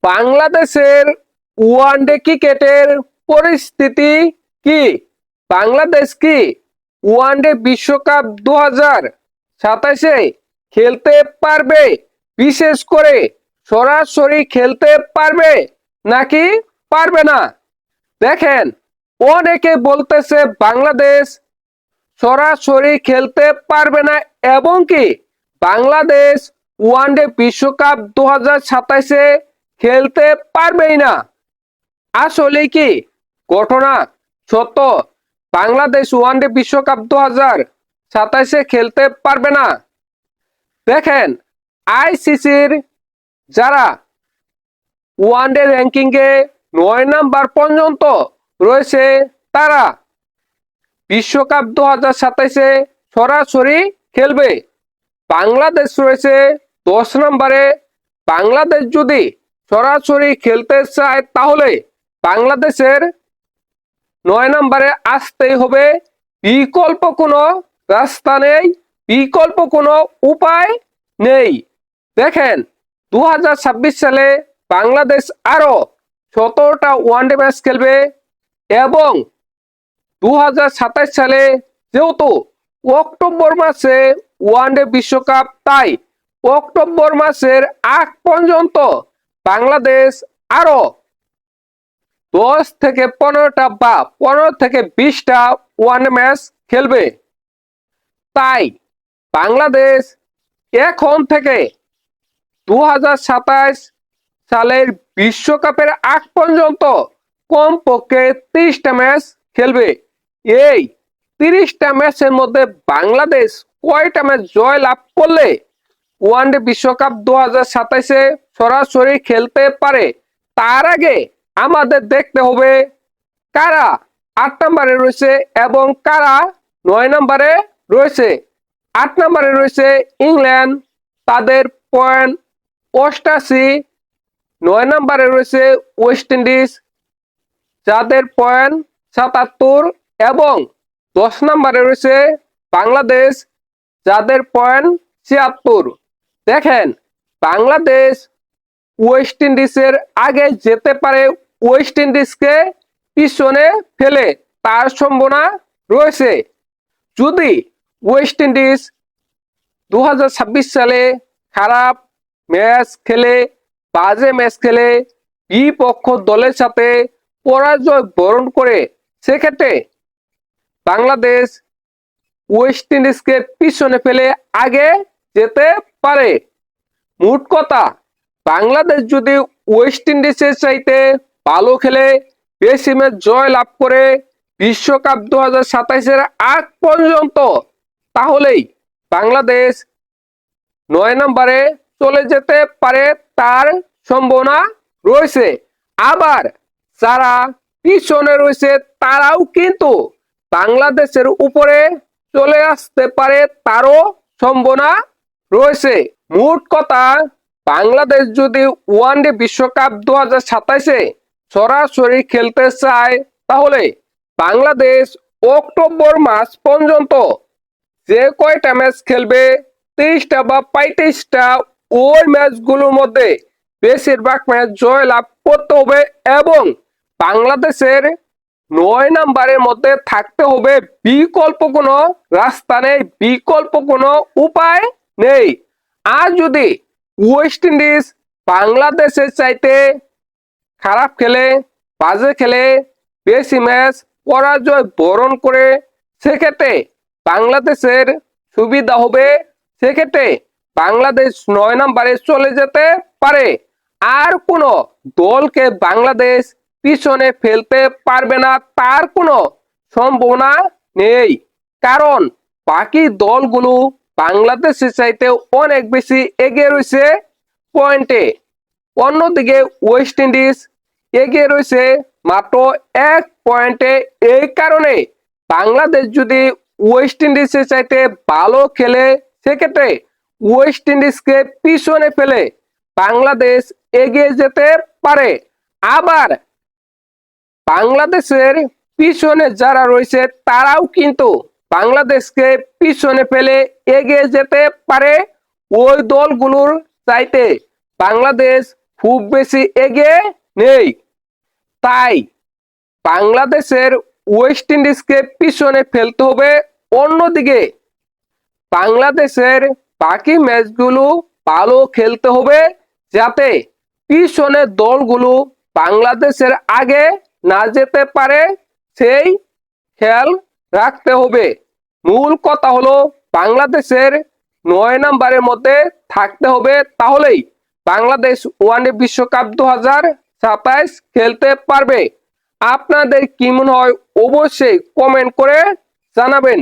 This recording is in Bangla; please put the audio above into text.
বাংলাদেশের ওয়ানডে ক্রিকেটের পরিস্থিতি কি? বাংলাদেশ কি ওয়ানডে বিশ্বকাপ 2027-এ খেলতে পারবে? বিশেষ করে সরাসরি খেলতে পারবে নাকি পারবে না? দেখেন, অনেকে বলতেছে বাংলাদেশ সরাসরি খেলতে পারবে না এবং কি বাংলাদেশ ওয়ানডে বিশ্বকাপ 2027-এ খেলতে পারবেই না। আসলে কি ঘটনা সত্য? বাংলাদেশ ওয়ানডে বিশ্বকাপ 2027-এ খেলতে পারবে না? দেখেন, আইসিসির যারা ওয়ানডে র্যাঙ্কিংয়ে 9 নাম্বার পর্যন্ত রয়েছে তারা বিশ্বকাপ 2027-এ সরাসরি খেলবে। বাংলাদেশ রয়েছে 10 নম্বরে। বাংলাদেশ যদি সরাসরি খেলতে চায় তাহলে বাংলাদেশের 9 নম্বরে আসতেই হবে। বিকল্প কোনো রাস্তা নেই, বিকল্প কোনো উপায় নেই। দেখেন, 2026 সালে বাংলাদেশ আরো 17টা ওয়ানডে ম্যাচ খেলবে এবং 2027 সালে যেহেতু অক্টোবর মাসে ওয়ানডে বিশ্বকাপ, তাই অক্টোবর মাসের আগ পর্যন্ত বাংলাদেশ আরো 10 থেকে 15টা বা 15 থেকে 20টা ওয়ানডে ম্যাচ খেলবে। তাই বাংলাদেশ এখন থেকে 2027 সালের বিশ্বকাপের আগ পর্যন্ত কমপক্ষে 30টা ম্যাচ খেলবে। এই 30টা ম্যাচের মধ্যে বাংলাদেশ কয়টা ম্যাচ জয় লাভ করলে ওয়ানডে বিশ্বকাপ 2027-এ সরাসরি খেলতে পারে? তার আগে আমাদের দেখতে হবে কারা 8 নম্বরে রয়েছে এবং কারা 9 নম্বরে রয়েছে। 8 নম্বরে রয়েছে ইংল্যান্ড, তাদের পয়েন্ট 88। 9 নম্বরে রয়েছে ওয়েস্ট ইন্ডিজ, যাদের পয়েন্ট 77 এবং 10 নম্বরে রয়েছে বাংলাদেশ, যাদের পয়েন্ট 76। দেখেন, বাংলাদেশ ওয়েস্ট ইন্ডিজের আগে যেতে পারে, ওয়েস্ট ইন্ডিজকে পিছনে ফেলে তার সম্ভাবনা রয়েছে। যদি ওয়েস্ট ইন্ডিজ 2026 সালে খারাপ ম্যাচ খেলে, বাজে ম্যাচ খেলে, বিপক্ষ দলের সাথে পরাজয় বরণ করে, সেক্ষেত্রে বাংলাদেশ ওয়েস্ট ইন্ডিজকে পিছনে ফেলে আগে যেতে পারে। মোট কথা, বাংলাদেশ যদি ওয়েস্ট ইন্ডিজের চাইতে ভালো খেলে, বেশি ম্যাচ জয় লাভ করে বিশ্বকাপ 2027-এর আগ পর্যন্ত, তাহলেই বাংলাদেশ 9 নম্বরে চলে যেতে পারে, তার সম্ভাবনা রয়েছে। আবার যারা পিছনে রয়েছে তারাও কিন্তু বাংলাদেশের উপরে চলে আসতে পারে, তারও সম্ভাবনা রয়েছে। মোট কথা, বাংলাদেশ যদি ওয়ানডে বিশ্বকাপ 2027-এ সরাসরি খেলতে চায় তাহলে বাংলাদেশ অক্টোবর মাস পর্যন্ত যে কয়টা ম্যাচ খেলবে, 30টা বা 35টা, ওই ম্যাচগুলোর মধ্যে বেশিরভাগ ম্যাচ জয় লাভ করতে হবে এবং বাংলাদেশের 9 নম্বরের মধ্যে থাকতে হবে। বিকল্প কোনো রাস্তা নেই, বিকল্প কোনো উপায় নেই। আর যদি ওয়েস্ট ইন্ডিজ বাংলাদেশের চাইতে খারাপ খেলে, বাজে খেলে, বেশি ম্যাচ পরাজয় বরণ করে, সেক্ষেত্রে বাংলাদেশের সুবিধা হবে। সেক্ষেত্রে বাংলাদেশ 9 নম্বরে চলে যেতে পারে। আর কোনো দলকে বাংলাদেশ পিছনে ফেলতে পারবে না, তার কোনো সম্ভাবনা নেই। কারণ বাকি দলগুলো বাংলাদেশের চাইতে অনেক বেশি এগিয়ে রয়েছে পয়েন্টে। অন্যদিকে ওয়েস্ট ইন্ডিজ এগিয়ে রয়েছে মাত্র 1 পয়েন্টে। এই কারণে বাংলাদেশ যদি ওয়েস্ট ইন্ডিজের চাইতে ভালো খেলে, সেক্ষেত্রে ওয়েস্ট ইন্ডিজকে পিছনে ফেলে বাংলাদেশ এগিয়ে যেতে পারে। আবার বাংলাদেশের পিছনে যারা রয়েছে তারাও কিন্তু বাংলাদেশকে পিছনে ফেলে এগিয়ে যেতে পারে। ওই দলগুলোর চাইতে বাংলাদেশ খুব বেশি এগিয়ে নেই। তাই বাংলাদেশের ওয়েস্ট ইন্ডিজকে পিছনে ফেলতে হবে। অন্যদিকে বাংলাদেশের বাকি ম্যাচগুলো ভালো খেলতে হবে, যাতে পিছনের দলগুলো বাংলাদেশের আগে না যেতে পারে, সেই খেয়াল রাখতে হবে। মূল কথা হলো বাংলাদেশের 9 নম্বরের মধ্যে থাকতে হবে, তাহলেই বাংলাদেশ ওয়ানডে বিশ্বকাপ 2027 খেলতে পারবে। আপনাদের কি মনে হয় অবশ্যই কমেন্ট করে জানাবেন।